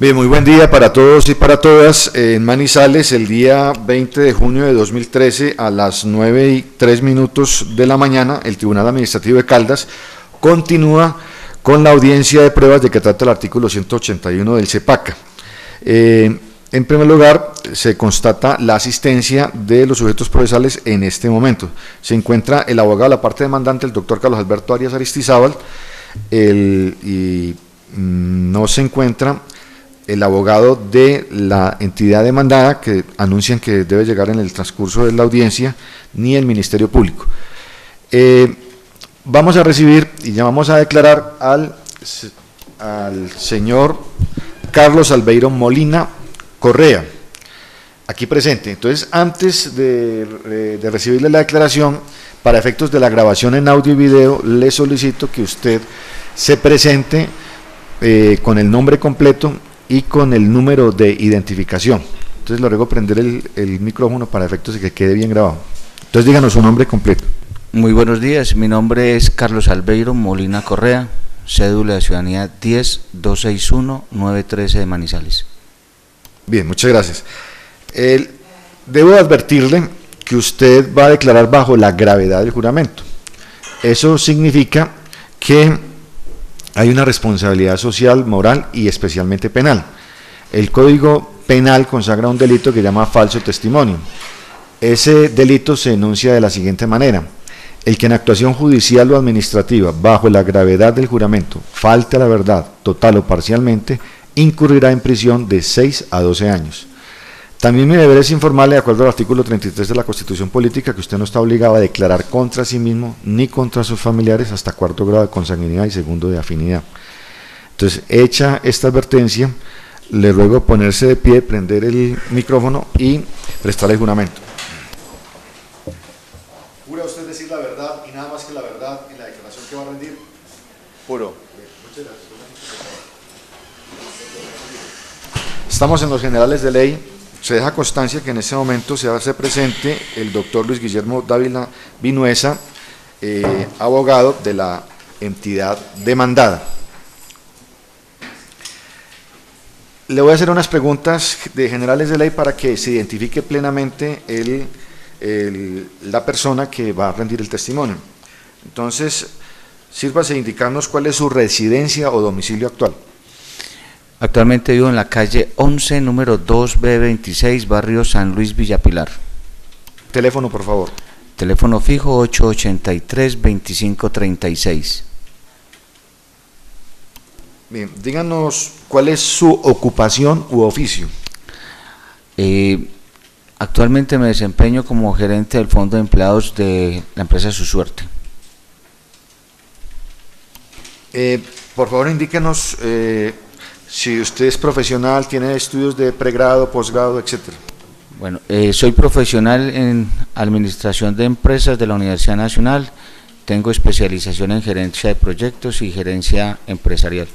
Bien, muy buen día para todos y para todas. En Manizales, el día 20 de junio de 2013, a las 9:03 de la mañana, el Tribunal Administrativo de Caldas continúa con la audiencia de pruebas de que trata el artículo 181 del CEPACA. En primer lugar, se constata la asistencia de los sujetos procesales en este momento. Se encuentra el abogado de la parte demandante, el doctor Carlos Alberto Arias Aristizábal, y no se encuentra el abogado de la entidad demandada, que anuncian que debe llegar en el transcurso de la audiencia, ni el Ministerio Público. Vamos a recibir y llamamos a declarar al señor Carlos Albeiro Molina Correa, aquí presente. Entonces, antes de recibirle la declaración, para efectos de la grabación en audio y video, le solicito que usted se presente con el nombre completo y con el número de identificación. Entonces le ruego prender el micrófono para efectos de que quede bien grabado. Entonces díganos su nombre completo. Muy buenos días, mi nombre es Carlos Albeiro Molina Correa, cédula de ciudadanía 10261913 de Manizales. Bien, muchas gracias. Debo advertirle que usted va a declarar bajo la gravedad del juramento. Eso significa que hay una responsabilidad social, moral y especialmente penal. El Código Penal consagra un delito que se llama falso testimonio. Ese delito se enuncia de la siguiente manera: el que en actuación judicial o administrativa, bajo la gravedad del juramento, falte a la verdad, total o parcialmente, incurrirá en prisión de 6 a 12 años. También mi deber es informarle, de acuerdo al artículo 33 de la Constitución Política, que usted no está obligado a declarar contra sí mismo ni contra sus familiares hasta 4º grado de consanguinidad y 2º de afinidad. Entonces, hecha esta advertencia, le ruego ponerse de pie, prender el micrófono y prestar el juramento. ¿Jura usted decir la verdad y nada más que la verdad en la declaración que va a rendir? Juro. Muchas gracias. Estamos en los generales de ley. Se deja constancia que en este momento se hace presente el doctor Luis Guillermo Dávila Vinuesa, abogado de la entidad demandada. Le voy a hacer unas preguntas de generales de ley para que se identifique plenamente la persona que va a rendir el testimonio. Entonces, sírvase indicarnos cuál es su residencia o domicilio actual. Actualmente vivo en la calle 11, número 2B26, barrio San Luis, Villapilar. Teléfono, por favor. Teléfono fijo 883-2536. Bien, díganos cuál es su ocupación u oficio. Actualmente me desempeño como gerente del Fondo de Empleados de la empresa Su Suerte. Por favor, indíquenos si usted es profesional, tiene estudios de pregrado, posgrado, etcétera. Bueno, soy profesional en administración de empresas de la Universidad Nacional, tengo especialización en gerencia de proyectos y gerencia empresarial.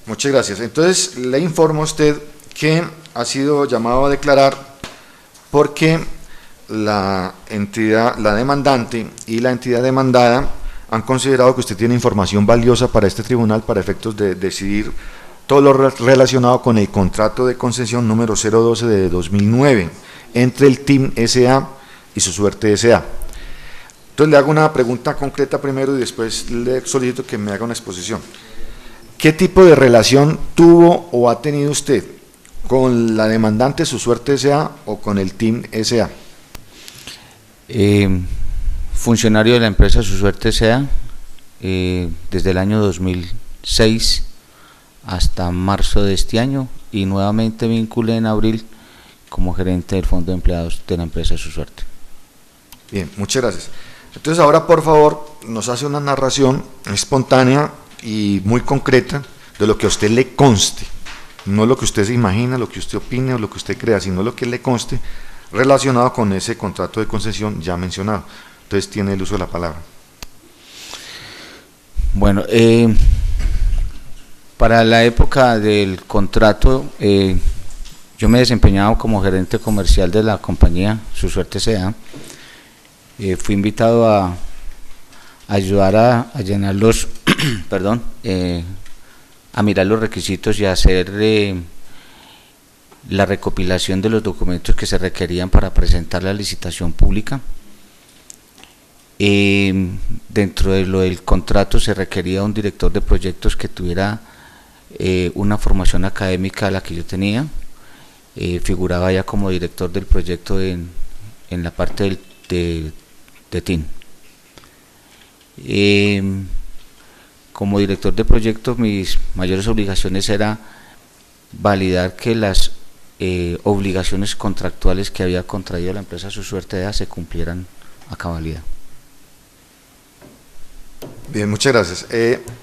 Muchas gracias. Entonces, le informo a usted que ha sido llamado a declarar porque la entidad, la demandante y la entidad demandada han considerado que usted tiene información valiosa para este tribunal para efectos de decidir todo lo relacionado con el contrato de concesión número 012 de 2009 entre el TIM S.A. y Su Suerte S.A. Entonces le hago una pregunta concreta primero y después le solicito que me haga una exposición. ¿Qué tipo de relación tuvo o ha tenido usted con la demandante Su Suerte S.A. o con el TIM S.A.? Funcionario de la empresa Su Suerte S.A. Desde el año 2006 hasta marzo de este año, y nuevamente vinculé en abril como gerente del Fondo de Empleados de la empresa Su Suerte. Bien, muchas gracias. Entonces ahora, por favor, nos hace una narración espontánea y muy concreta de lo que a usted le conste, no lo que usted se imagina, lo que usted opine o lo que usted crea, sino lo que le conste relacionado con ese contrato de concesión ya mencionado. Entonces tiene el uso de la palabra. Bueno, para la época del contrato, yo me desempeñaba como gerente comercial de la compañía Su Suerte S.A. Fui invitado a ayudar a llenar los, perdón, a mirar los requisitos y a hacer la recopilación de los documentos que se requerían para presentar la licitación pública. Dentro de lo del contrato se requería un director de proyectos que tuviera una formación académica a la que yo tenía. Figuraba ya como director del proyecto en la parte de TIN. Como director de proyecto, mis mayores obligaciones era validar que las obligaciones contractuales que había contraído la empresa Su Suerte EA se cumplieran a cabalidad. Bien, muchas gracias.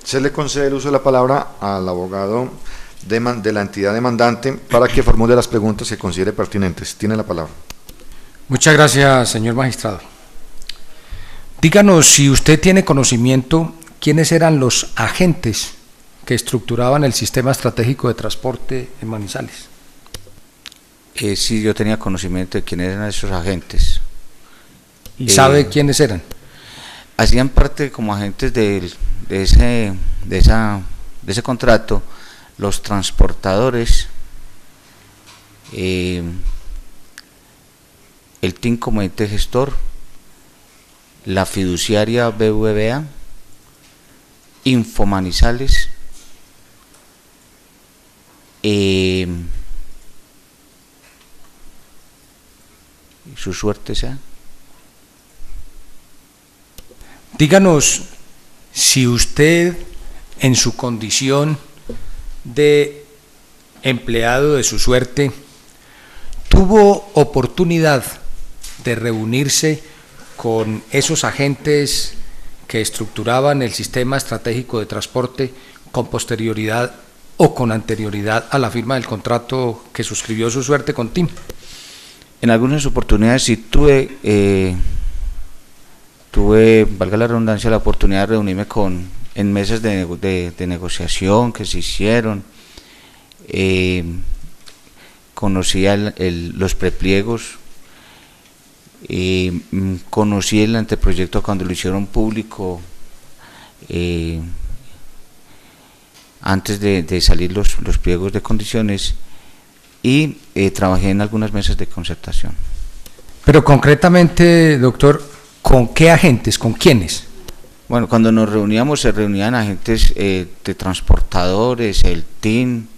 Se le concede el uso de la palabra al abogado de la entidad demandante para que formule las preguntas que considere pertinentes. Tiene la palabra. Muchas gracias, señor magistrado. Díganos si usted tiene conocimiento quiénes eran los agentes que estructuraban el sistema estratégico de transporte en Manizales. Sí, yo tenía conocimiento de quiénes eran esos agentes. ¿Y sabe quiénes eran? Hacían parte como agentes de ese contrato los transportadores, el TIN como ente gestor, la fiduciaria BBVA, Infomanizales, Su Suerte sea. Díganos si usted, en su condición de empleado de Su Suerte, tuvo oportunidad de reunirse con esos agentes que estructuraban el sistema estratégico de transporte con posterioridad o con anterioridad a la firma del contrato que suscribió Su Suerte con TIM. En algunas oportunidades sí tuve, valga la redundancia, la oportunidad de reunirme en mesas de negociación que se hicieron. Conocía los prepliegos, conocí el anteproyecto cuando lo hicieron público, antes de salir los pliegos de condiciones, y trabajé en algunas mesas de concertación. Pero concretamente, doctor, ¿con qué agentes? ¿Con quiénes? Bueno, cuando nos reuníamos, se reunían agentes de transportadores, el TIN,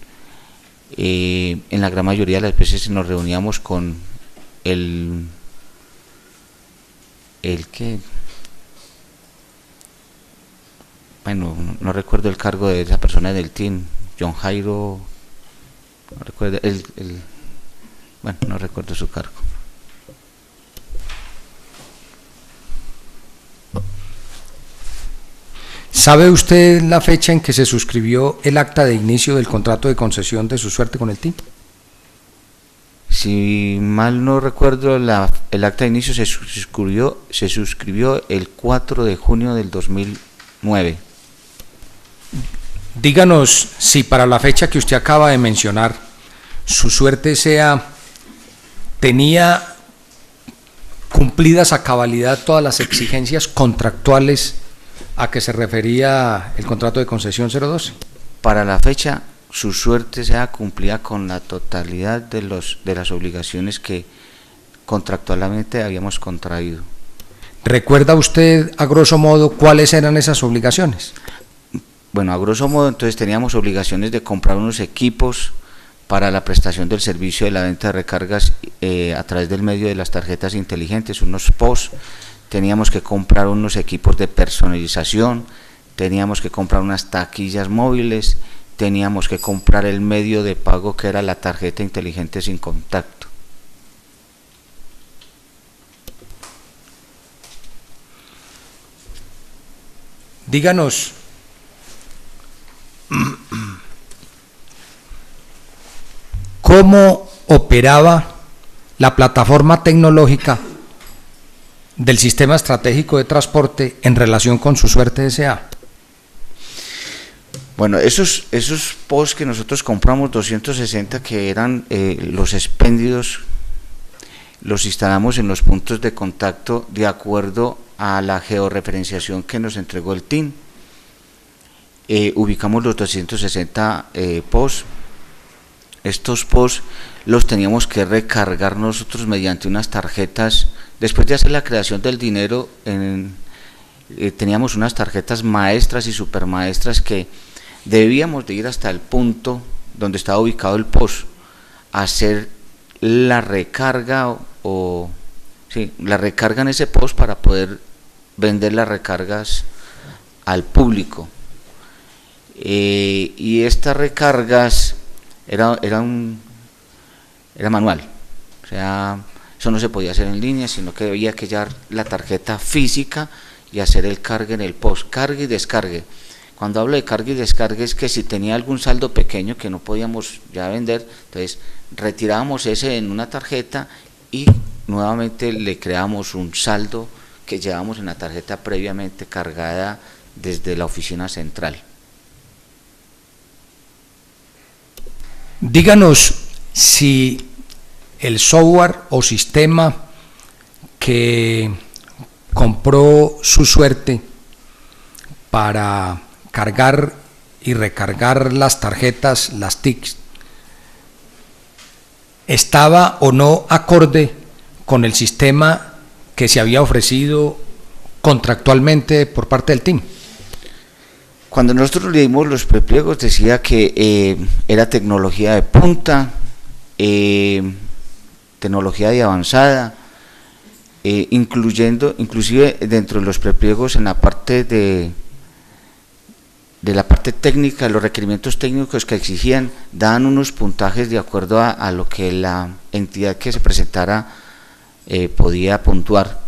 en la gran mayoría de las veces nos reuníamos con el que, bueno, no recuerdo el cargo de esa persona del TIN, John Jairo, no recuerdo, bueno, no recuerdo su cargo. ¿Sabe usted la fecha en que se suscribió el acta de inicio del contrato de concesión de Su Suerte con el TIM? Si mal no recuerdo, el acta de inicio se suscribió el 4 de junio del 2009. Díganos si para la fecha que usted acaba de mencionar, Su Suerte tenía cumplidas a cabalidad todas las exigencias contractuales a que se refería el contrato de concesión 012. Para la fecha, Su Suerte cumplía con la totalidad de las obligaciones que contractualmente habíamos contraído. ¿Recuerda usted a grosso modo cuáles eran esas obligaciones? Bueno, a grosso modo entonces teníamos obligaciones de comprar unos equipos para la prestación del servicio de la venta de recargas a través del medio de las tarjetas inteligentes, unos POS. Teníamos que comprar unos equipos de personalización, teníamos que comprar unas taquillas móviles, teníamos que comprar el medio de pago que era la tarjeta inteligente sin contacto. Díganos, ¿cómo operaba la plataforma tecnológica del sistema estratégico de transporte en relación con Su Suerte S.A.? Bueno, esos POS que nosotros compramos, 260, que eran los expéndidos, los instalamos en los puntos de contacto de acuerdo a la georreferenciación que nos entregó el TIN, ubicamos los 260 POS. Estos POS los teníamos que recargar nosotros mediante unas tarjetas. Después de hacer la creación del dinero, teníamos unas tarjetas maestras y supermaestras que debíamos de ir hasta el punto donde estaba ubicado el POS, a hacer la recarga la recarga en ese POS para poder vender las recargas al público. Y estas recargas era manual, o sea, eso no se podía hacer en línea, sino que había que llevar la tarjeta física y hacer el cargue en el POS, cargue y descargue. Cuando hablo de cargue y descargue es que si tenía algún saldo pequeño que no podíamos ya vender, entonces retirábamos ese en una tarjeta y nuevamente le creamos un saldo que llevamos en la tarjeta previamente cargada desde la oficina central. Díganos si el software o sistema que compró Su Suerte para cargar y recargar las tarjetas, las TICs, estaba o no acorde con el sistema que se había ofrecido contractualmente por parte del TIN. Cuando nosotros leímos los prepliegos decía que era tecnología de punta, tecnología de avanzada, inclusive dentro de los prepliegos en la parte de la parte técnica, los requerimientos técnicos que exigían, daban unos puntajes de acuerdo a lo que la entidad que se presentara podía puntuar,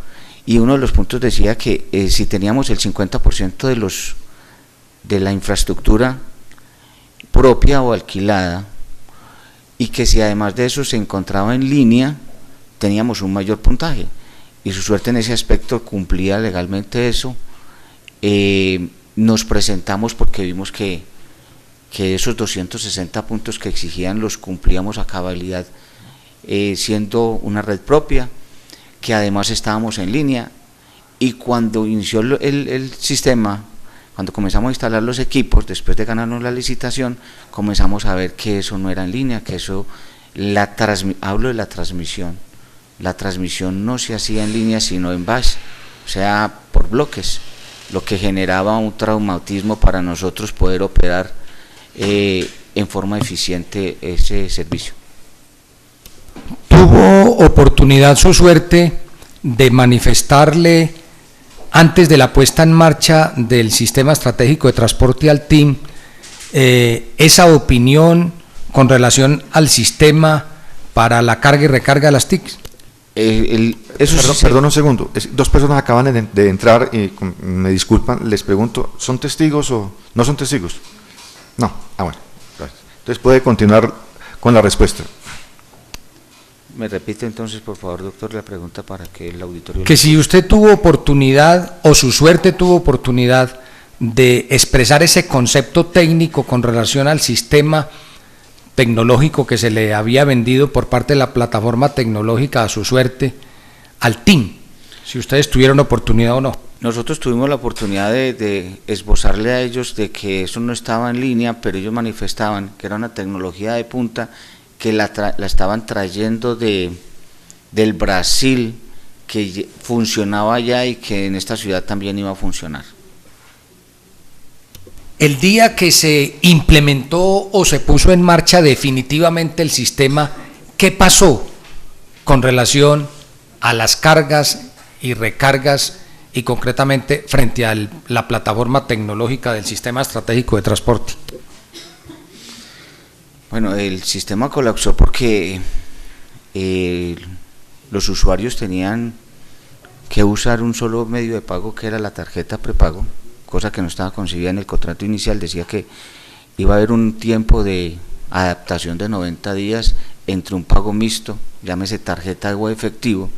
y uno de los puntos decía que si teníamos el 50% de la infraestructura propia o alquilada, y que si además de eso se encontraba en línea, teníamos un mayor puntaje, y Su Suerte en ese aspecto cumplía legalmente eso. Nos presentamos porque vimos que esos 260 puntos que exigían los cumplíamos a cabalidad, siendo una red propia, que además estábamos en línea, y cuando inició el sistema, cuando comenzamos a instalar los equipos, después de ganarnos la licitación, comenzamos a ver que eso no era en línea, que eso, hablo de la transmisión no se hacía en línea sino en batch, o sea, por bloques, lo que generaba un traumatismo para nosotros poder operar en forma eficiente ese servicio. ¿Tuvo oportunidad Su Suerte de manifestarle, antes de la puesta en marcha del sistema estratégico de transporte al TIN, esa opinión con relación al sistema para la carga y recarga de las TICs? Perdón un segundo, dos personas acaban de entrar y me disculpan, les pregunto, ¿son testigos o no son testigos? No, bueno, gracias. Entonces puede continuar con la respuesta. ¿Me repite entonces, por favor, doctor, la pregunta para que el auditorio... Que si usted tuvo oportunidad, o Su Suerte tuvo oportunidad de expresar ese concepto técnico con relación al sistema tecnológico que se le había vendido por parte de la plataforma tecnológica a Su Suerte, al TIN, si ustedes tuvieron oportunidad o no. Nosotros tuvimos la oportunidad de esbozarle a ellos de que eso no estaba en línea, pero ellos manifestaban que era una tecnología de punta, que la estaban trayendo del Brasil, que funcionaba allá y que en esta ciudad también iba a funcionar. El día que se implementó o se puso en marcha definitivamente el sistema, ¿qué pasó con relación a las cargas y recargas y concretamente frente a la plataforma tecnológica del sistema estratégico de transporte? Bueno, el sistema colapsó porque los usuarios tenían que usar un solo medio de pago, que era la tarjeta prepago, cosa que no estaba concebida en el contrato inicial. Decía que iba a haber un tiempo de adaptación de 90 días entre un pago mixto, llámese tarjeta o efectivo,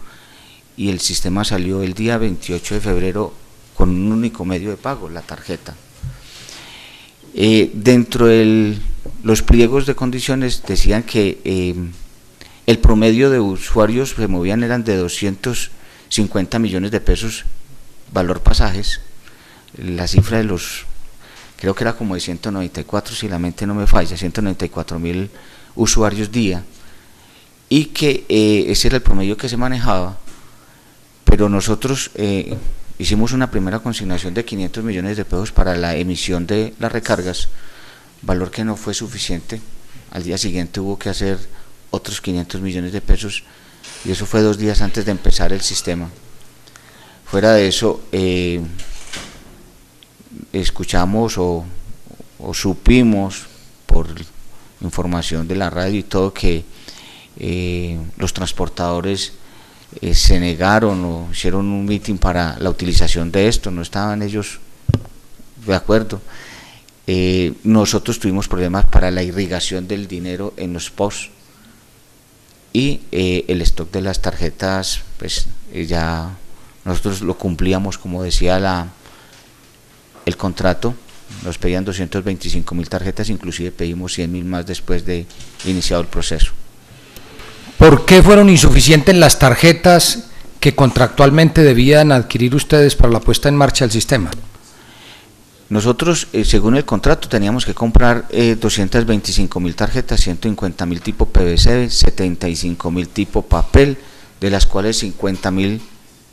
y el sistema salió el día 28 de febrero con un único medio de pago, la tarjeta. Dentro de los pliegos de condiciones decían que el promedio de usuarios que se movían eran de 250 millones de pesos Valor Pasajes, la cifra de los, creo que era como de 194, si la mente no me falla, 194.000 usuarios día, y que ese era el promedio que se manejaba, pero nosotros hicimos una primera consignación de 500 millones de pesos para la emisión de las recargas, valor que no fue suficiente. Al día siguiente hubo que hacer otros 500 millones de pesos, y eso fue 2 días antes de empezar el sistema. Fuera de eso, escuchamos o supimos por información de la radio y todo que los transportadores se negaron o hicieron un meeting para la utilización de esto, no estaban ellos de acuerdo. Nosotros tuvimos problemas para la irrigación del dinero en los POS, y el stock de las tarjetas, pues ya nosotros lo cumplíamos, como decía el contrato, nos pedían 225.000 tarjetas, inclusive pedimos 100.000 más después de iniciado el proceso. ¿Por qué fueron insuficientes las tarjetas que contractualmente debían adquirir ustedes para la puesta en marcha del sistema? Nosotros, según el contrato, teníamos que comprar 225.000 tarjetas, 150.000 tipo PVC, 75.000 tipo papel, de las cuales 50.000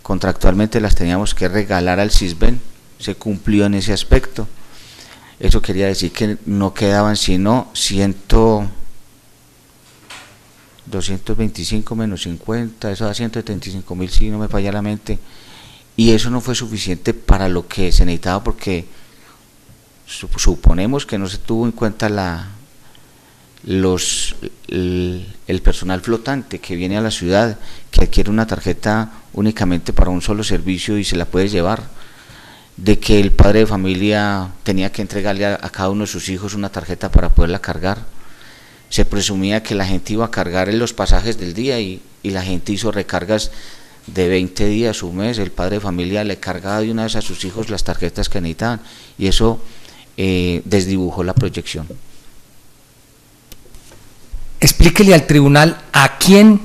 contractualmente las teníamos que regalar al CISBEN. Se cumplió en ese aspecto. Eso quería decir que no quedaban sino 225 menos 50, eso da 175.000, si no me falla la mente, y eso no fue suficiente para lo que se necesitaba, porque suponemos que no se tuvo en cuenta el personal flotante que viene a la ciudad, que adquiere una tarjeta únicamente para un solo servicio y se la puede llevar, de que el padre de familia tenía que entregarle a cada uno de sus hijos una tarjeta para poderla cargar. Se presumía que la gente iba a cargar en los pasajes del día, y la gente hizo recargas de 20 días, un mes. El padre de familia le cargaba de una vez a sus hijos las tarjetas que necesitaban, y eso desdibujó la proyección. Explíquele al tribunal a quién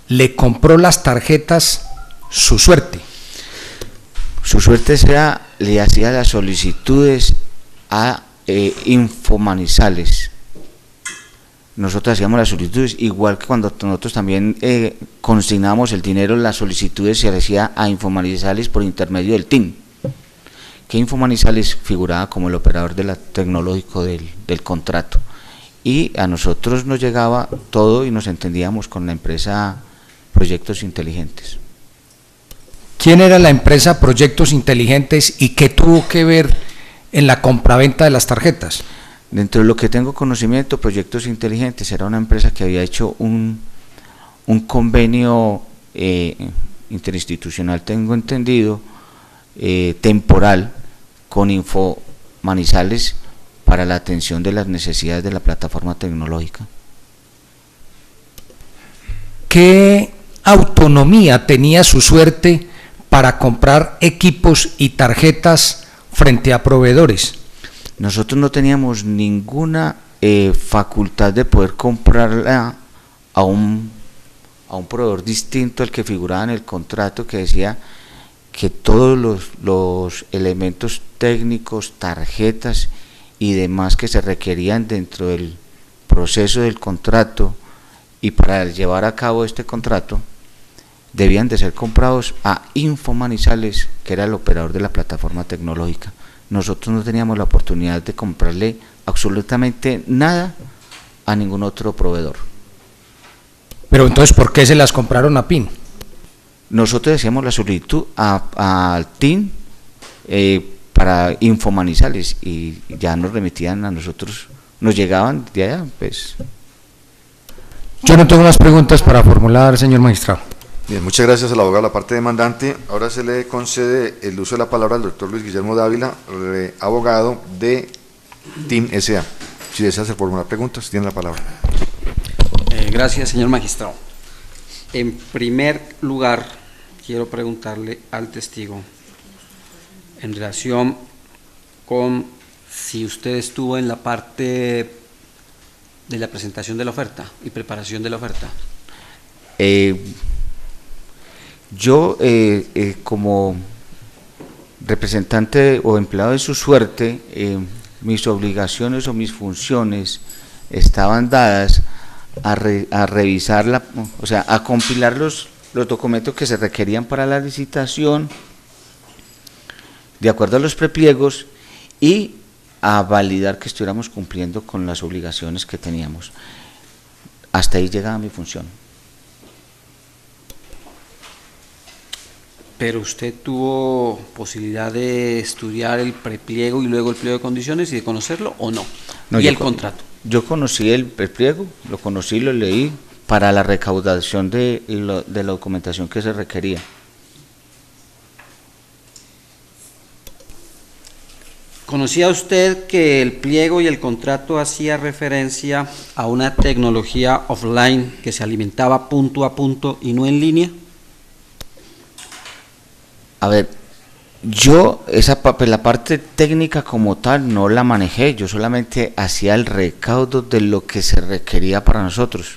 le compró las tarjetas Su Suerte. Su Suerte le hacía las solicitudes a Infomanizales. Nosotros hacíamos las solicitudes, igual que cuando nosotros también consignamos el dinero, las solicitudes se hacía a Infomanizales por intermedio del TIN, que Infomanizales figuraba como el operador tecnológico del contrato, y a nosotros nos llegaba todo y nos entendíamos con la empresa Proyectos Inteligentes. ¿Quién era la empresa Proyectos Inteligentes y qué tuvo que ver en la compraventa de las tarjetas? Dentro de lo que tengo conocimiento, Proyectos Inteligentes era una empresa que había hecho un convenio interinstitucional, tengo entendido, temporal, con Infomanizales para la atención de las necesidades de la plataforma tecnológica. ¿Qué autonomía tenía Su Suerte para comprar equipos y tarjetas frente a proveedores? Nosotros no teníamos ninguna facultad de poder comprarla a un proveedor distinto al que figuraba en el contrato, que decía que todos los elementos técnicos, tarjetas y demás que se requerían dentro del proceso del contrato y para llevar a cabo este contrato debían de ser comprados a Infomanizales, que era el operador de la plataforma tecnológica. Nosotros no teníamos la oportunidad de comprarle absolutamente nada a ningún otro proveedor. Pero entonces, ¿por qué se las compraron a PIN? Nosotros hacíamos la solicitud al TIN para Infomanizales, y ya nos remitían a nosotros, nos llegaban de allá, pues. Yo no tengo más preguntas para formular, señor magistrado. Bien, muchas gracias al abogado de la parte demandante. Ahora se le concede el uso de la palabra al doctor Luis Guillermo Dávila, abogado de TIM S.A. Si desea hacer formular preguntas, tiene la palabra. Gracias, señor magistrado. En primer lugar, quiero preguntarle al testigo en relación con si usted estuvo en la parte de la presentación de la oferta y preparación de la oferta. Yo, como representante o empleado de su suerte, mis obligaciones o mis funciones estaban dadas a revisar, o sea, a compilar los documentos que se requerían para la licitación, de acuerdo a los prepliegos, y a validar que estuviéramos cumpliendo con las obligaciones que teníamos. Hasta ahí llegaba mi función. Pero usted tuvo posibilidad de estudiar el prepliego y luego el pliego de condiciones y de conocerlo, ¿o no? No, ¿Y el contrato? Yo conocí el prepliego, lo conocí, lo leí para la recaudación de la documentación que se requería. ¿Conocía usted que el pliego y el contrato hacía referencia a una tecnología offline que se alimentaba punto a punto y no en línea? A ver, yo la parte técnica como tal no la manejé, yo solamente hacía el recaudo de lo que se requería para nosotros,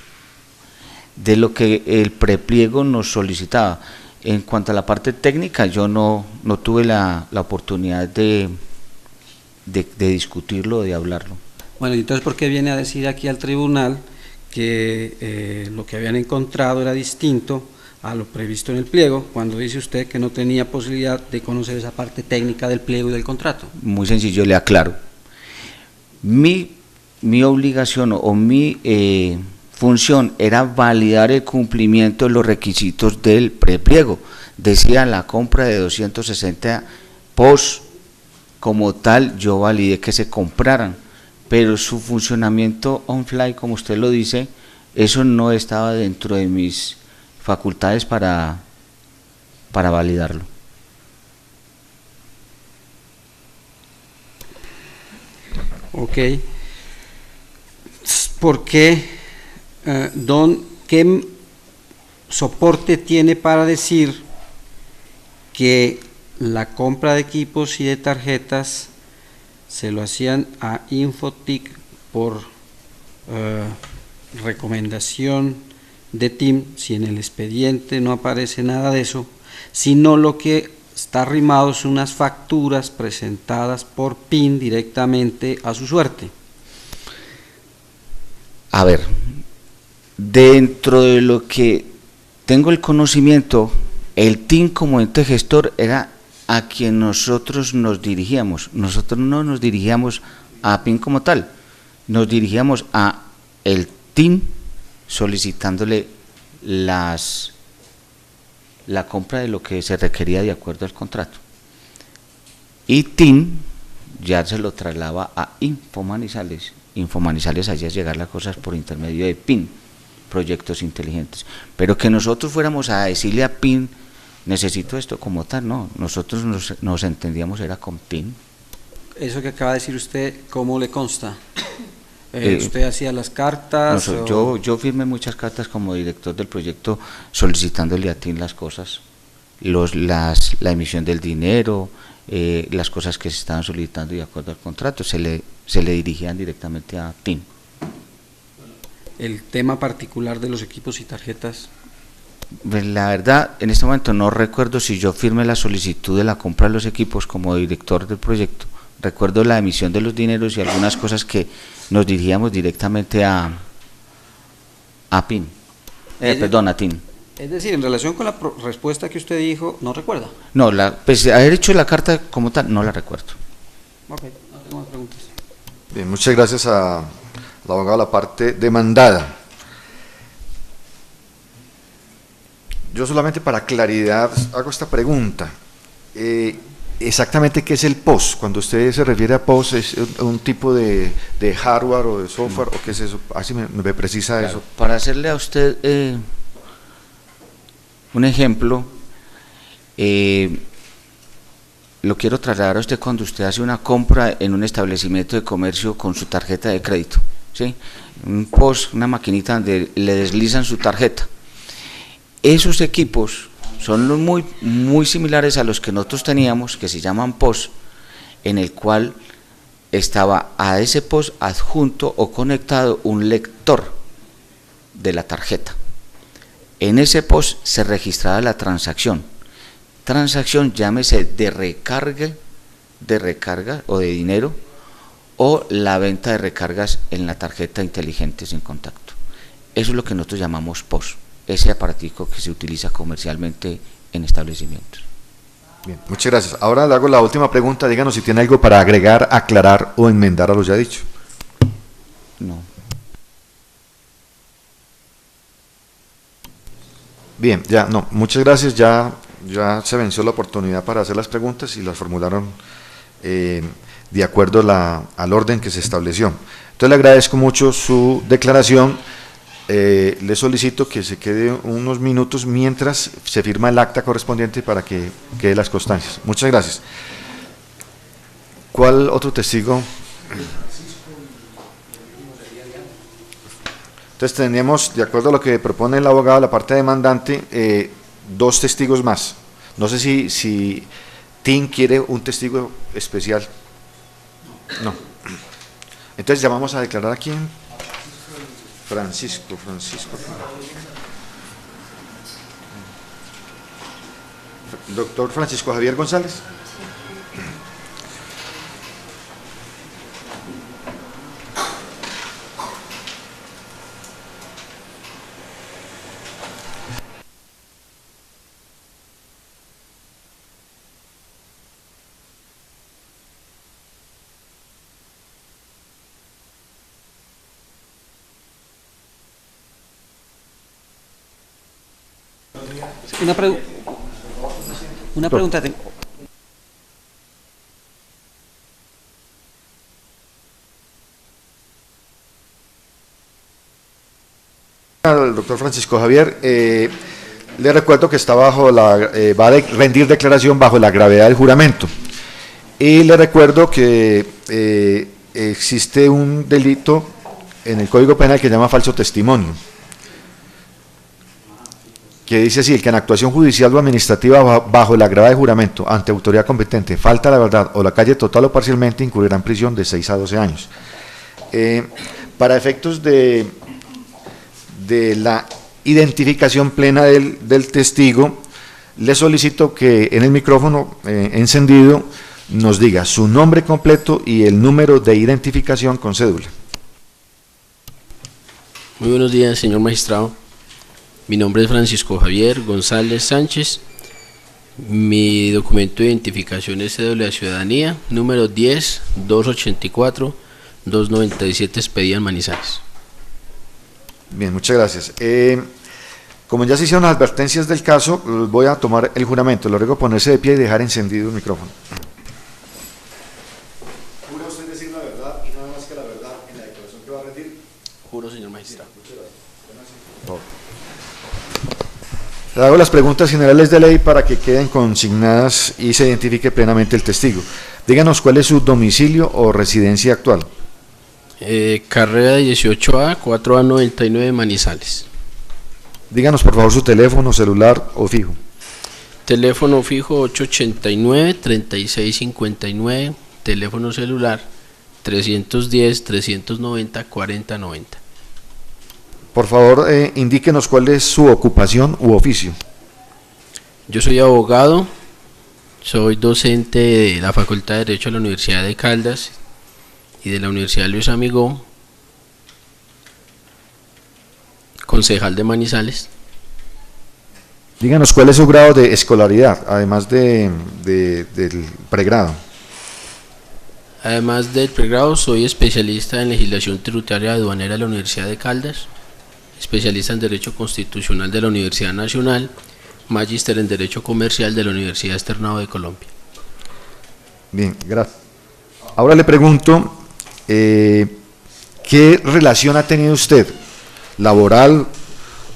de lo que el prepliego nos solicitaba. En cuanto a la parte técnica, yo no tuve la oportunidad de discutirlo, de hablarlo. Bueno, entonces, ¿por qué viene a decir aquí al tribunal que lo que habían encontrado era distinto a lo previsto en el pliego, cuando dice usted que no tenía posibilidad de conocer esa parte técnica del pliego y del contrato? Muy sencillo, le aclaro. Mi obligación o mi función era validar el cumplimiento de los requisitos del prepliego. Decía la compra de 260 POS, como tal yo validé que se compraran, pero su funcionamiento on-fly, como usted lo dice, eso no estaba dentro de mis facultades para validarlo. Ok. ¿Por qué, don, qué soporte tiene para decir que la compra de equipos y de tarjetas se lo hacían a Infotic por recomendación de TIM, si en el expediente no aparece nada de eso, sino lo que está arrimado son unas facturas presentadas por PIN directamente a su suerte? A ver, dentro de lo que tengo el conocimiento, el TIM como ente gestor era a quien nosotros nos dirigíamos. Nosotros no nos dirigíamos a PIN como tal, nos dirigíamos a el TIM solicitándole la compra de lo que se requería de acuerdo al contrato. Y TIM ya se lo trasladaba a Infomanizales. Infomanizales hacía llegar las cosas por intermedio de PIN, proyectos inteligentes. Pero que nosotros fuéramos a decirle a PIN, necesito esto como tal, no. Nosotros nos entendíamos era con PIN. Eso que acaba de decir usted, ¿cómo le consta? ¿Usted hacía las cartas? Yo firmé muchas cartas como director del proyecto solicitándole a TIM las cosas, la emisión del dinero, las cosas que se estaban solicitando y de acuerdo al contrato, se le dirigían directamente a TIM. El tema particular de los equipos y tarjetas. La verdad, en este momento no recuerdo si yo firmé la solicitud de la compra de los equipos como director del proyecto. Recuerdo la emisión de los dineros y algunas cosas que nos dirigíamos directamente a PIN, a TIM. Es decir, en relación con la respuesta que usted dijo, ¿no recuerda? No, pues haber hecho la carta como tal, no la recuerdo. Ok, no tengo más preguntas. Bien, muchas gracias al abogado de la parte demandada. Yo solamente para claridad hago esta pregunta. Exactamente, ¿qué es el POS? Cuando usted se refiere a POS, ¿es un tipo de hardware o de software o qué es eso? Así me precisa, claro, eso. Para hacerle a usted un ejemplo, lo quiero trasladar a usted cuando usted hace una compra en un establecimiento de comercio con su tarjeta de crédito, ¿sí? Un POS, una maquinita donde le deslizan su tarjeta. Esos equipos son muy similares a los que nosotros teníamos, que se llaman POS, en el cual estaba a ese POS adjunto o conectado un lector de la tarjeta. En ese POS se registraba la transacción. transacción, llámese de recarga o de dinero, o la venta de recargas en la tarjeta inteligente sin contacto. Eso es lo que nosotros llamamos POS, ese aparatico que se utiliza comercialmente en establecimientos. Bien, muchas gracias. Ahora le hago la última pregunta, díganos si tiene algo para agregar, aclarar o enmendar a lo ya dicho. No. Bien, ya, no, muchas gracias, ya se venció la oportunidad para hacer las preguntas y las formularon de acuerdo al orden que se estableció. Entonces le agradezco mucho su declaración, le solicito que se quede unos minutos mientras se firma el acta correspondiente para que quede las constancias. Muchas gracias. ¿Cuál otro testigo? Entonces tenemos, de acuerdo a lo que propone el abogado, la parte demandante, 2 testigos más. No sé si Tim quiere un testigo especial. No. Entonces llamamos a declarar a quién. Francisco. Doctor Francisco Javier González. Una pregunta tengo. Al doctor Francisco Javier, le recuerdo que está va a rendir declaración bajo la gravedad del juramento. Y le recuerdo que existe un delito en el Código Penal que se llama falso testimonio, que dice así: el que en actuación judicial o administrativa bajo la gravedad de juramento ante autoridad competente falta la verdad o la calle total o parcialmente, incurrirá en prisión de 6 a 12 años. Para efectos de la identificación plena del testigo, le solicito que en el micrófono encendido nos diga su nombre completo y el número de identificación con cédula. Muy buenos días, señor magistrado. Mi nombre es Francisco Javier González Sánchez. Mi documento de identificación es cédula de ciudadanía, número 10-284-297, expedida en Manizales. Bien, muchas gracias. Como ya se hicieron las advertencias del caso, voy a tomar el juramento. Le ruego ponerse de pie y dejar encendido el micrófono. ¿Jura usted decir la verdad y nada más que la verdad en la declaración que va a rendir? Juro, señor magistrado. Le hago las preguntas generales de ley para que queden consignadas y se identifique plenamente el testigo. Díganos cuál es su domicilio o residencia actual. Carrera 18A, 4A99, Manizales. Díganos por favor su teléfono, celular o fijo. Teléfono fijo 889-3659, teléfono celular 310-390-4090. Por favor, indíquenos cuál es su ocupación u oficio. Yo soy abogado, soy docente de la Facultad de Derecho de la Universidad de Caldas y de la Universidad Luis Amigó, concejal de Manizales. Díganos cuál es su grado de escolaridad, además del pregrado. Además del pregrado, soy especialista en legislación tributaria aduanera de la Universidad de Caldas, especialista en Derecho Constitucional de la Universidad Nacional, magíster en Derecho Comercial de la Universidad Externado de Colombia. Bien, gracias. Ahora le pregunto, ¿qué relación ha tenido usted, laboral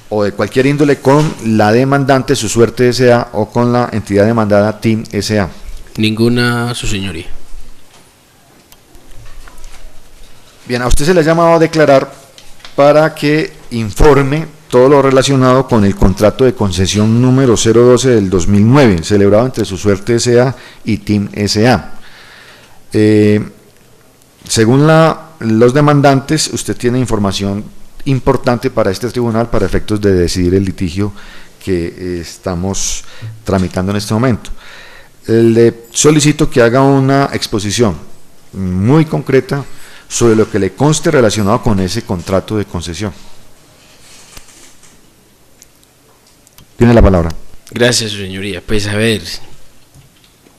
o de cualquier índole, con la demandante Su Suerte S.A. o con la entidad demandada TIM S.A.? Ninguna, su señoría. Bien, a usted se le ha llamado a declarar para que informe todo lo relacionado con el contrato de concesión número 012 del 2009, celebrado entre Su Suerte S.A. y TIM S.A. Según los demandantes, usted tiene información importante para este tribunal para efectos de decidir el litigio que estamos tramitando en este momento. Le solicito que haga una exposición muy concreta sobre lo que le conste relacionado con ese contrato de concesión. Tiene la palabra. Gracias, su señoría. Pues a ver,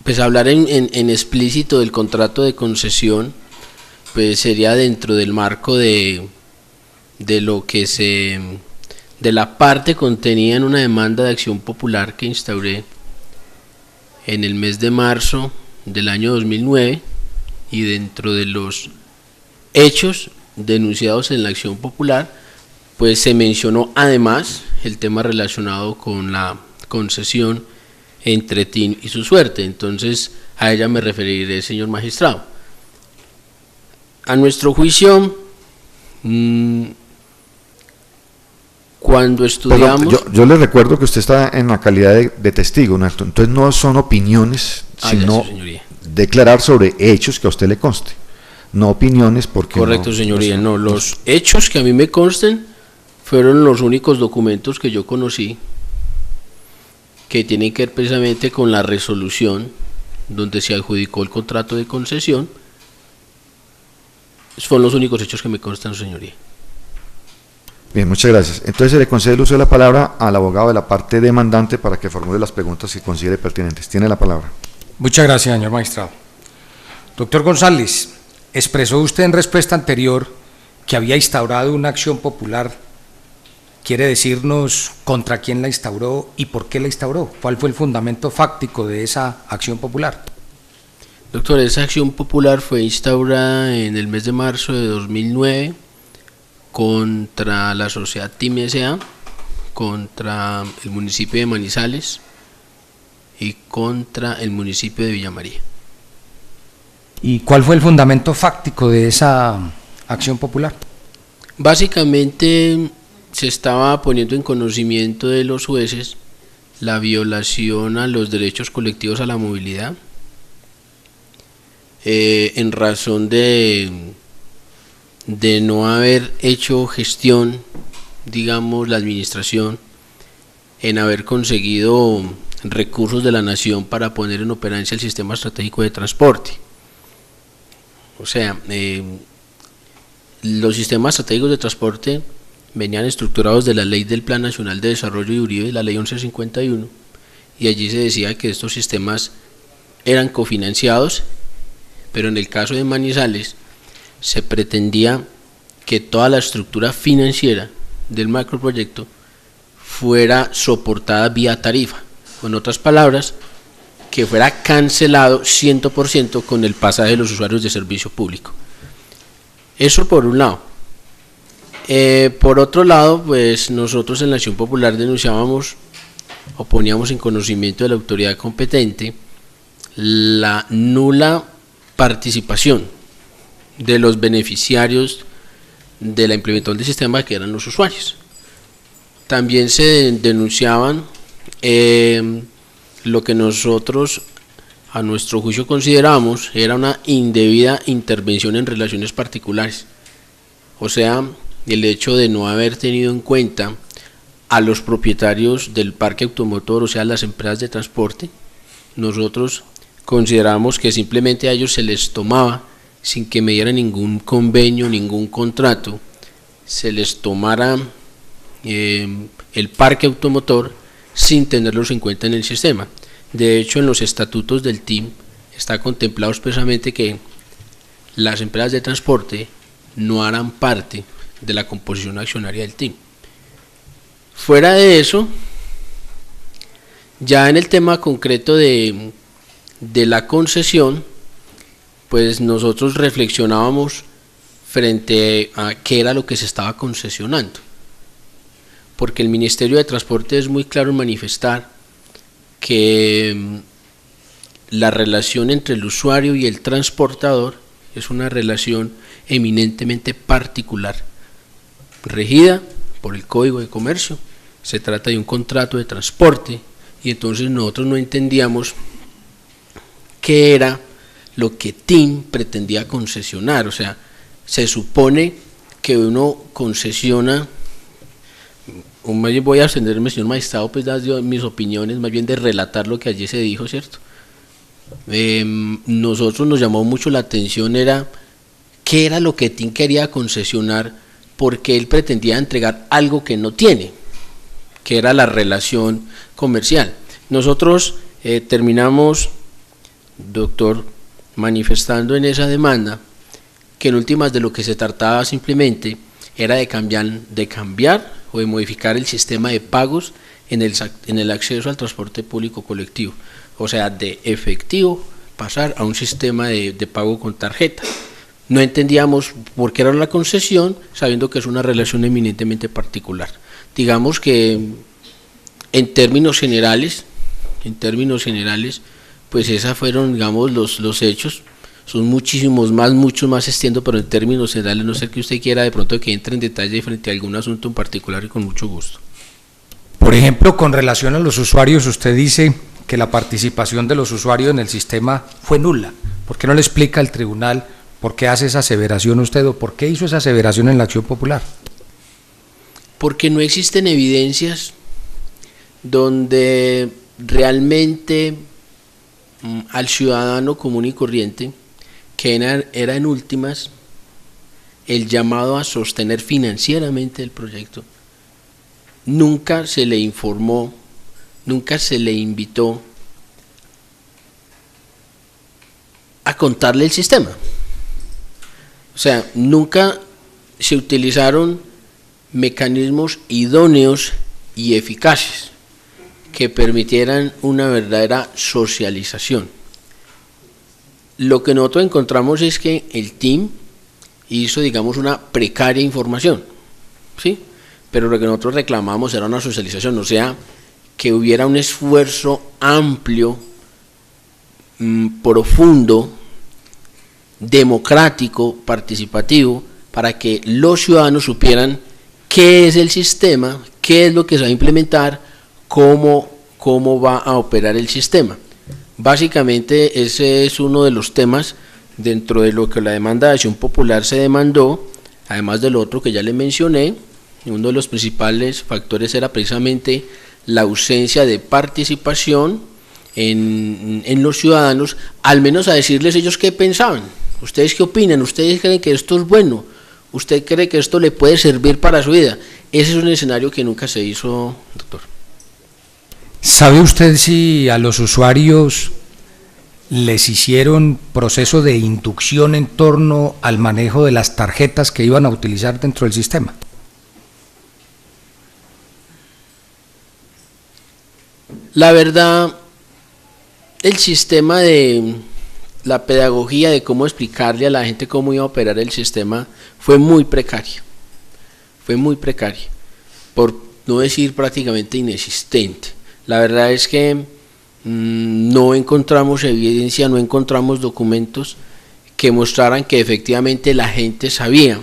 pues hablar en explícito del contrato de concesión, pues sería dentro del marco de lo que de la parte contenida en una demanda de acción popular que instauré en el mes de marzo del año 2009, y dentro de los hechos denunciados en la acción popular, pues se mencionó además el tema relacionado con la concesión entre TIM y Su Suerte. Entonces a ella me referiré, señor magistrado. A nuestro juicio, cuando estudiamos... Yo le recuerdo que usted está en la calidad de testigo, ¿no? Entonces no son opiniones, sino declarar sobre hechos que a usted le conste, no opiniones porque... Correcto, señoría, no, los hechos que a mí me consten fueron los únicos documentos que yo conocí que tienen que ver precisamente con la resolución donde se adjudicó el contrato de concesión. Son los únicos hechos que me constan, señoría. Bien, muchas gracias. Entonces se le concede el uso de la palabra al abogado de la parte demandante para que formule las preguntas que considere pertinentes. Tiene la palabra. Muchas gracias, señor magistrado. Doctor González, expresó usted en respuesta anterior que había instaurado una acción popular. ¿Quiere decirnos contra quién la instauró y por qué la instauró? ¿Cuál fue el fundamento fáctico de esa acción popular? Doctor, esa acción popular fue instaurada en el mes de marzo de 2009 contra la sociedad TIM S.A., contra el municipio de Manizales y contra el municipio de Villa María. ¿Y cuál fue el fundamento fáctico de esa acción popular? Básicamente se estaba poniendo en conocimiento de los jueces la violación a los derechos colectivos a la movilidad, en razón de no haber hecho gestión, digamos, la administración, en haber conseguido recursos de la nación para poner en operancia el sistema estratégico de transporte. O sea, los sistemas estratégicos de transporte venían estructurados de la Ley del Plan Nacional de Desarrollo de Uribe, la Ley 1151, y allí se decía que estos sistemas eran cofinanciados, pero en el caso de Manizales se pretendía que toda la estructura financiera del macroproyecto fuera soportada vía tarifa, con otras palabras, que fuera cancelado 100% con el pasaje de los usuarios de servicio público. Eso por un lado. Por otro lado, pues nosotros en la Acción Popular denunciábamos o poníamos en conocimiento de la autoridad competente la nula participación de los beneficiarios de la implementación del sistema, que eran los usuarios. También se denunciaban lo que nosotros a nuestro juicio consideramos era una indebida intervención en relaciones particulares, o sea, el hecho de no haber tenido en cuenta a los propietarios del parque automotor, o sea, las empresas de transporte. Nosotros consideramos que simplemente a ellos se les tomaba, sin que me dieran ningún convenio, ningún contrato, se les tomara el parque automotor sin tenerlos en cuenta en el sistema. De hecho, en los estatutos del TIM está contemplado expresamente que las empresas de transporte no harán parte de la composición accionaria del TIM. Fuera de eso, ya en el tema concreto de la concesión, pues nosotros reflexionábamos frente a qué era lo que se estaba concesionando, porque el Ministerio de Transporte es muy claro en manifestar que la relación entre el usuario y el transportador es una relación eminentemente particular, regida por el Código de Comercio. Se trata de un contrato de transporte, y entonces nosotros no entendíamos qué era lo que TIM pretendía concesionar. O sea, se supone que uno concesiona más bien voy a abstenerme, señor magistrado, pues dar mis opiniones, más bien de relatar lo que allí se dijo, ¿cierto? Nosotros nos llamó mucho la atención era qué era lo que TIM quería concesionar, porque él pretendía entregar algo que no tiene, que era la relación comercial. Nosotros terminamos, doctor, manifestando en esa demanda que en últimas de lo que se trataba simplemente era de cambiar o de modificar el sistema de pagos en el acceso al transporte público colectivo, o sea, de efectivo pasar a un sistema de pago con tarjeta. No entendíamos por qué era la concesión, sabiendo que es una relación eminentemente particular. Digamos que en términos generales, pues esas fueron, digamos, los hechos. Son muchísimos más, mucho más extiendo, pero en términos generales, no sé que usted quiera de pronto que entre en detalle frente a algún asunto en particular, y con mucho gusto. Por ejemplo, con relación a los usuarios, usted dice que la participación de los usuarios en el sistema fue nula. ¿Por qué no le explica al tribunal por qué hace esa aseveración usted, o por qué hizo esa aseveración en la acción popular? Porque no existen evidencias donde realmente al ciudadano común y corriente, que era en últimas el llamado a sostener financieramente el proyecto, nunca se le informó, nunca se le invitó a contarle el sistema. O sea, nunca se utilizaron mecanismos idóneos y eficaces que permitieran una verdadera socialización. Lo que nosotros encontramos es que el TIM hizo, digamos, una precaria información, ¿sí? Pero lo que nosotros reclamamos era una socialización, o sea, que hubiera un esfuerzo amplio, profundo, democrático, participativo, para que los ciudadanos supieran qué es el sistema, qué es lo que se va a implementar, cómo va a operar el sistema. Básicamente ese es uno de los temas dentro de lo que la demanda de acción popular se demandó, además del otro que ya le mencioné. Uno de los principales factores era precisamente la ausencia de participación en los ciudadanos, al menos a decirles ellos qué pensaban. ¿Ustedes qué opinan? ¿Ustedes creen que esto es bueno? ¿Usted cree que esto le puede servir para su vida? Ese es un escenario que nunca se hizo, doctor. ¿Sabe usted si a los usuarios les hicieron proceso de inducción en torno al manejo de las tarjetas que iban a utilizar dentro del sistema? La verdad, el sistema de la pedagogía de cómo explicarle a la gente cómo iba a operar el sistema fue muy precario, por no decir prácticamente inexistente. La verdad es que no encontramos evidencia, no encontramos documentos que mostraran que efectivamente la gente sabía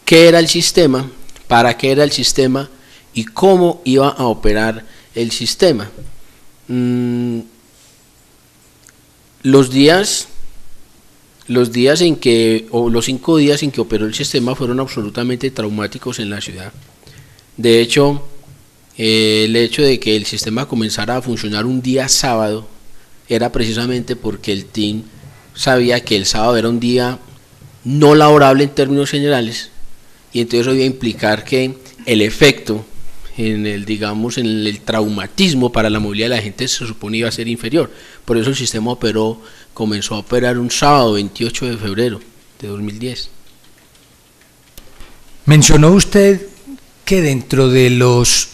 qué era el sistema, para qué era el sistema y cómo iba a operar el sistema. Los días en que, o los 5 días en que operó el sistema fueron absolutamente traumáticos en la ciudad. De hecho, el hecho de que el sistema comenzara a funcionar un día sábado era precisamente porque el TIM sabía que el sábado era un día no laborable en términos generales, y entonces eso iba a implicar que el efecto en el traumatismo para la movilidad de la gente se suponía iba a ser inferior. Por eso el sistema comenzó a operar un sábado 28 de febrero de 2010. Mencionó usted que dentro de los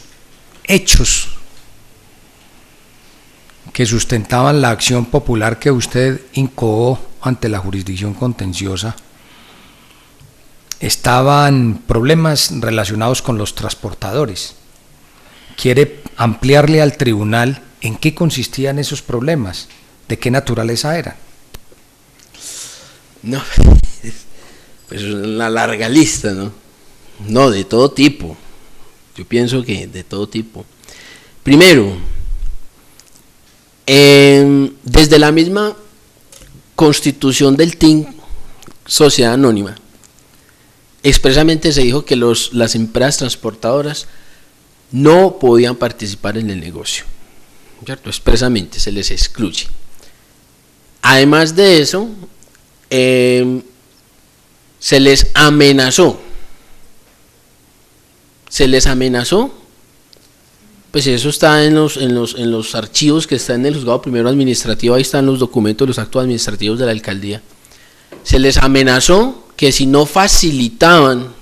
hechos que sustentaban la acción popular que usted incoó ante la jurisdicción contenciosa estaban problemas relacionados con los transportadores. ¿Quiere ampliarle al tribunal en qué consistían esos problemas? ¿De qué naturaleza eran? No, pues es una larga lista, ¿no? No, de todo tipo. Yo pienso que de todo tipo. Primero, desde la misma constitución del TIM, Sociedad Anónima, expresamente se dijo que las empresas transportadoras no podían participar en el negocio, ¿cierto? Expresamente se les excluye. Además de eso, se les amenazó, pues eso está en los archivos que están en el juzgado primero administrativo, ahí están los documentos, los actos administrativos de la alcaldía. Se les amenazó que si no facilitaban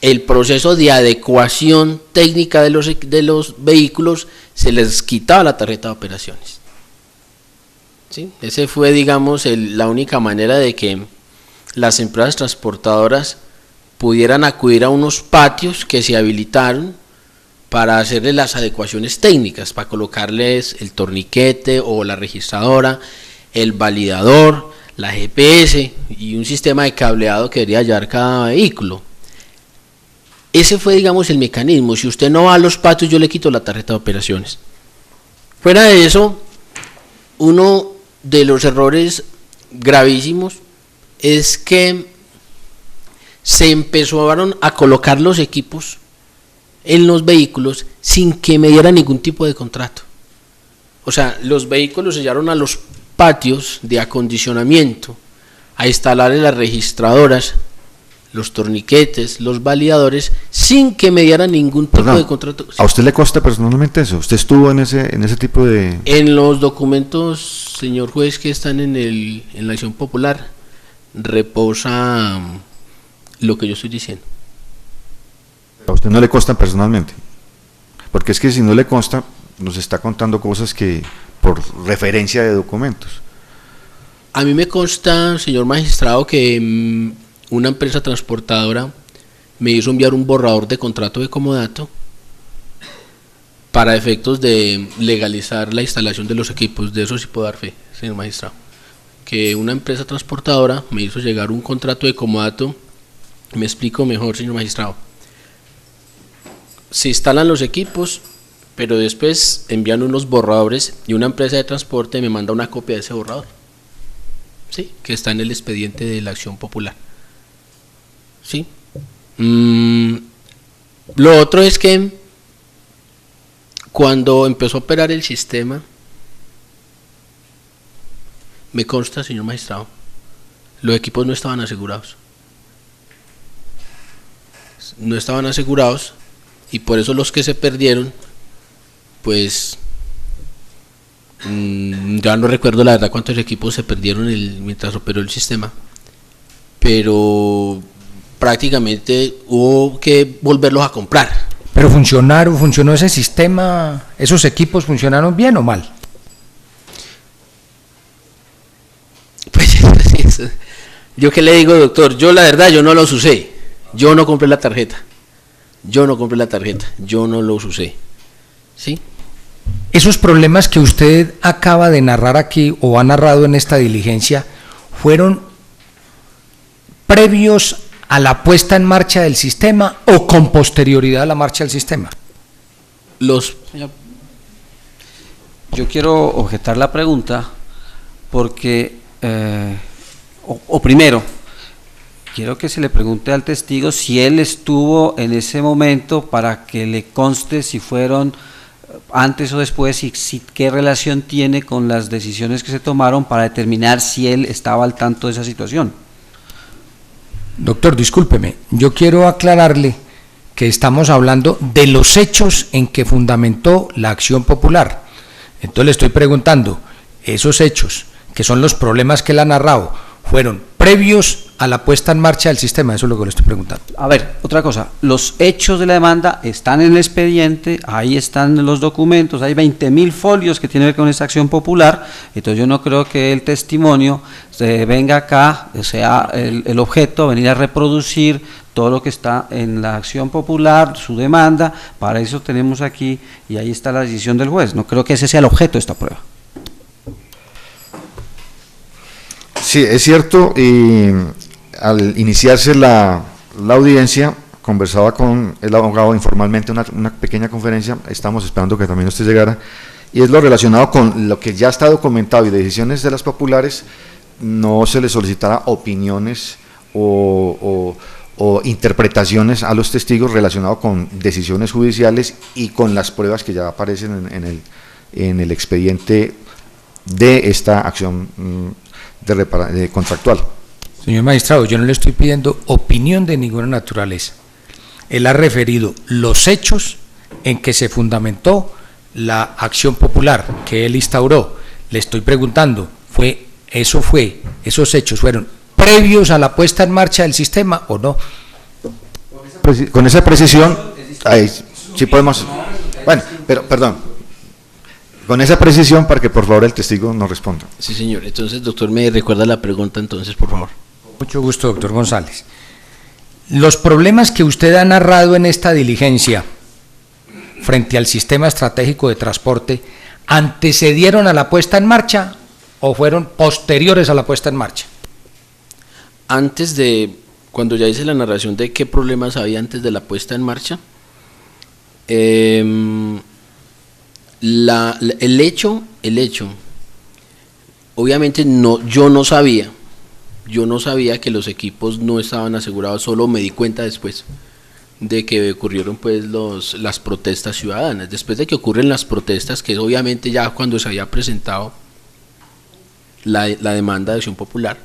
el proceso de adecuación técnica de los vehículos, se les quitaba la tarjeta de operaciones. ¿Sí? Ese fue, digamos, la única manera de que las empresas transportadoras pudieran acudir a unos patios que se habilitaron para hacerles las adecuaciones técnicas, para colocarles el torniquete o la registradora, el validador, la GPS y un sistema de cableado que debería llevar cada vehículo. Ese fue, digamos, el mecanismo. Si usted no va a los patios, yo le quito la tarjeta de operaciones. Fuera de eso, uno de los errores gravísimos es que se empezaron a colocar los equipos en los vehículos sin que me diera ningún tipo de contrato. O sea, los vehículos se llevaron a los patios de acondicionamiento a instalar en las registradoras, los torniquetes, los validadores, sin que me dieran ningún tipo de contrato. ¿A usted le consta personalmente eso? ¿Usted estuvo en ese tipo de...? En los documentos, señor juez, que están en la acción popular, reposa lo que yo estoy diciendo. ¿A usted no le consta personalmente? Porque es que si no le consta, nos está contando cosas que por referencia de documentos. A mí me consta, señor magistrado, que una empresa transportadora me hizo enviar un borrador de contrato de comodato para efectos de legalizar la instalación de los equipos. De eso sí puedo dar fe, señor magistrado, que una empresa transportadora me hizo llegar un contrato de comodato. Me explico mejor, señor magistrado. Se instalan los equipos, pero después envían unos borradores y una empresa de transporte me manda una copia de ese borrador, ¿sí? Que está en el expediente de la acción popular, ¿sí? Lo otro es que cuando empezó a operar el sistema, me consta, señor magistrado, los equipos no estaban asegurados. No estaban asegurados y por eso los que se perdieron, pues ya no recuerdo la verdad cuántos equipos se perdieron mientras operó el sistema, pero prácticamente hubo que volverlos a comprar. ¿Pero funcionó ese sistema, esos equipos funcionaron bien o mal? Pues yo qué le digo, doctor, yo la verdad yo no los usé, yo no compré la tarjeta, yo no los usé, ¿sí? Esos problemas que usted acaba de narrar aquí o ha narrado en esta diligencia fueron previos a la puesta en marcha del sistema o con posterioridad a la marcha del sistema. Yo quiero objetar la pregunta porque, primero, quiero que se le pregunte al testigo si él estuvo en ese momento para que le conste si fueron antes o después y qué relación tiene con las decisiones que se tomaron para determinar si él estaba al tanto de esa situación. Doctor, discúlpeme, yo quiero aclararle que estamos hablando de los hechos en que fundamentó la acción popular. Entonces le estoy preguntando, esos hechos, que son los problemas que él ha narrado, ¿fueron previos a la puesta en marcha del sistema? Eso es lo que le estoy preguntando. A ver, otra cosa, los hechos de la demanda están en el expediente, ahí están los documentos, hay 20.000 folios que tienen que ver con esta acción popular, entonces yo no creo que el testimonio venga acá, sea el objeto, venir a reproducir todo lo que está en la acción popular, su demanda, para eso tenemos aquí, y ahí está la decisión del juez, no creo que ese sea el objeto de esta prueba. Sí, es cierto, y al iniciarse la audiencia, conversaba con el abogado informalmente, una pequeña conferencia, estamos esperando que también usted llegara, y es lo relacionado con lo que ya está documentado y decisiones de las populares, no se le solicitará opiniones o o interpretaciones a los testigos relacionado con decisiones judiciales y con las pruebas que ya aparecen en el expediente de esta acción de contractual. Señor magistrado, yo no le estoy pidiendo opinión de ninguna naturaleza. Él ha referido los hechos en que se fundamentó la acción popular que él instauró. Le estoy preguntando, ¿esos hechos fueron previos a la puesta en marcha del sistema o no? Con esa precisión, ahí sí podemos, bueno, pero perdón, con esa precisión para que por favor el testigo nos responda. Sí, señor. Entonces, doctor, me recuerda la pregunta entonces, por favor. Mucho gusto, doctor González. Los problemas que usted ha narrado en esta diligencia frente al sistema estratégico de transporte, ¿antecedieron a la puesta en marcha o fueron posteriores a la puesta en marcha? Antes de, cuando ya hice la narración de qué problemas había antes de la puesta en marcha, el hecho, obviamente yo no sabía que los equipos no estaban asegurados, solo me di cuenta después de que ocurrieron pues las protestas ciudadanas. Después de que ocurren las protestas, que obviamente ya cuando se había presentado la demanda de acción popular,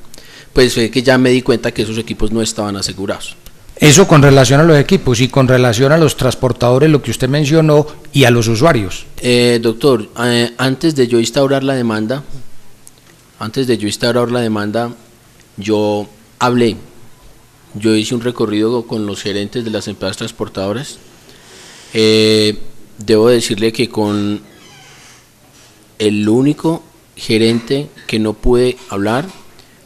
pues fue que ya me di cuenta que esos equipos no estaban asegurados. Eso con relación a los equipos y con relación a los transportadores, lo que usted mencionó, y a los usuarios. Doctor, antes de yo instaurar la demanda, yo hablé, yo hice un recorrido con los gerentes de las empresas transportadoras. Debo decirle que con el único gerente que no pude hablar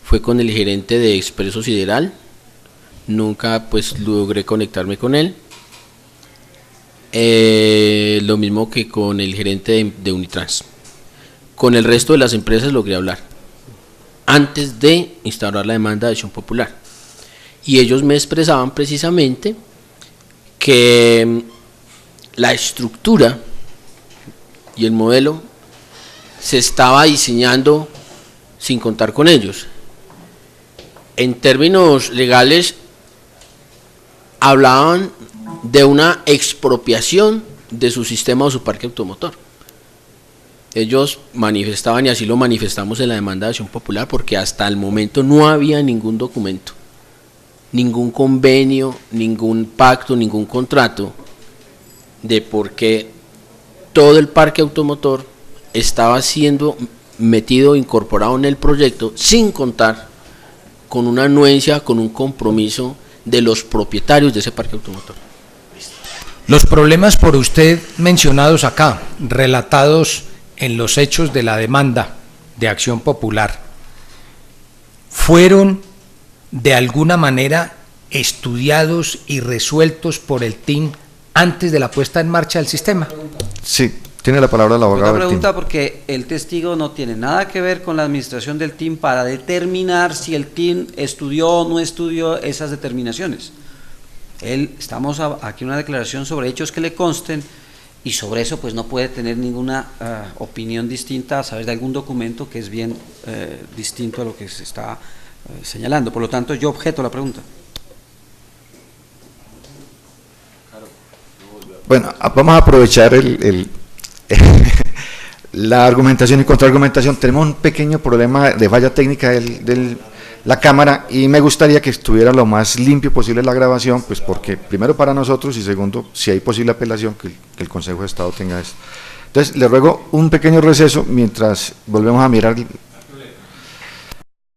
fue con el gerente de Expreso Sideral. Nunca pues logré conectarme con él. Lo mismo que con el gerente de Unitrans. Con el resto de las empresas logré hablar antes de instaurar la demanda de acción popular, y ellos me expresaban precisamente que la estructura y el modelo se estaba diseñando sin contar con ellos. En términos legales hablaban de una expropiación de su sistema o su parque automotor. Ellos manifestaban, y así lo manifestamos en la demanda de acción popular, porque hasta el momento no había ningún documento, ningún convenio, ningún pacto, ningún contrato de por qué todo el parque automotor estaba siendo metido, incorporado en el proyecto, sin contar con una anuencia, con un compromiso de los propietarios de ese parque automotor. Los problemas por usted mencionados acá, relatados en los hechos de la demanda de acción popular, ¿fueron de alguna manera estudiados y resueltos por el TIM antes de la puesta en marcha del sistema? Sí, tiene la palabra el abogado Otra del TIM. pregunta, porque el testigo no tiene nada que ver con la administración del TIM para determinar si el TIM estudió o no estudió esas determinaciones. Estamos aquí en una declaración sobre hechos que le consten, y sobre eso pues no puede tener ninguna opinión distinta a saber de algún documento que es bien distinto a lo que se está señalando. Por lo tanto, yo objeto la pregunta. Bueno, vamos a aprovechar la argumentación y contraargumentación. Tenemos un pequeño problema de falla técnica de la cámara, y me gustaría que estuviera lo más limpio posible la grabación, pues porque primero para nosotros, y segundo, si hay posible apelación, que el Consejo de Estado tenga esto. Entonces, le ruego un pequeño receso mientras volvemos a mirar